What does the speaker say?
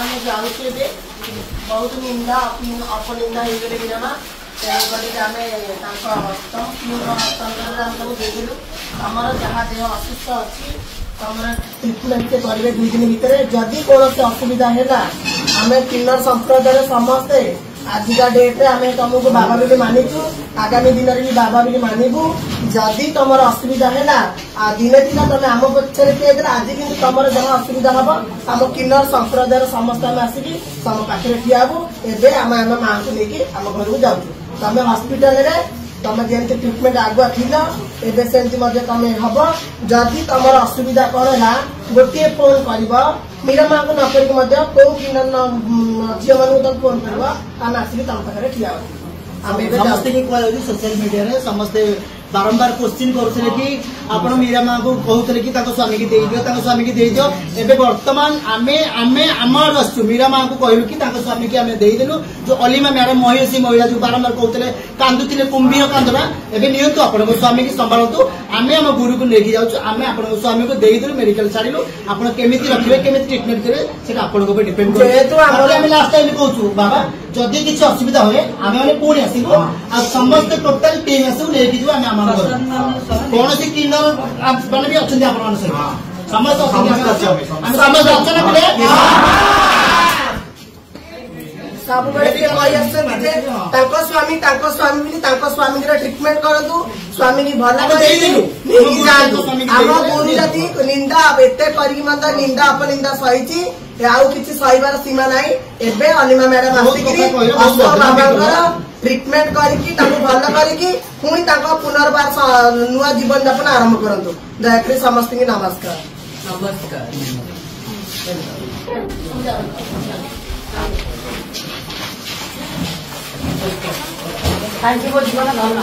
आम जाऊे बहुत निंदा अपनिंदा होगले भी जमा तेणुक आम हस्तांतर देदेलु तुम जहाँ देह असुस्थ अच्छी तुम ट्रिटमेंट करेंगे 2 दिन भितर जदि कौन असुविधा है आम किन्नर संप्रदाय समस्ते आजिका डेट्रे आम तुमको बाबा बोली मानिचु आगामी दिन में भी बाबा बोली मानबू जदि तुम असुविधा है दिने दिन तुम आम पक्षे किए आज कि तुम जहाँ असुविधा हम आम किन्नर संप्रदाय समस्त आम आसिक तुम पाखे ठियाबू एवं आम आम माँ को लेकिन आम घर को जाऊँ तुम हस्पिटाल तुम जमी ट्रिटमेंट आगुआ थिल एवं सेमती तुम हम जदि तुम असुविधा कौन है गोटे फोन कर मीरा माँ को नक कौ कि झील मान फोन कर आम आसिक तुम पाखे ठिया समस्ते सोशल मीडिया रे समस्ते बारंबार क्वेश्चन करुले कि आप मीरा माँ को कहते कि स्वामी की दियो स्वामी की दियो एवं बर्तमान आमे आमे आमर आसु मीरा माँ को कहलु कि स्वामी की आम देदेलु जो अलीमा मैडम महिषी महिला जो बारंबार कहते कांदुले कुंभीर कांदना एवं नियंतु आपण स्वामी की संभालतु आमे आम गुरु को लेके जाऊँ आम आप स्वामी को देदेलु मेडिकल छाड़ू आप केमी रखिए केमी ट्रिटमेंट करेंगे आपको डिपेंड कर लास्ट टाइम कहूँ बाबा जदि किसी असुविधा हुए आम मैंने पुणी आसबू आ समस्त टोटाल टीम आसू लेके जी आम कौन सी किन्नर मैंने भी अच्छा सब स्वामी स्वामी ट्रिटमेंट करूँ स्वामी की भल आम गुरु जदि निंदा एत निंदा अपनिंदा सही आउ किसी सहीबार सीमा ना एवं अनिमा मैडम आसिक ट्रिटमेंट करके भल करके पुणी पुनर्बार नुआ जीवन यापन आरंभ करूँ दयाकोरी समस्त की नमस्कार नमस्कार जीवन धन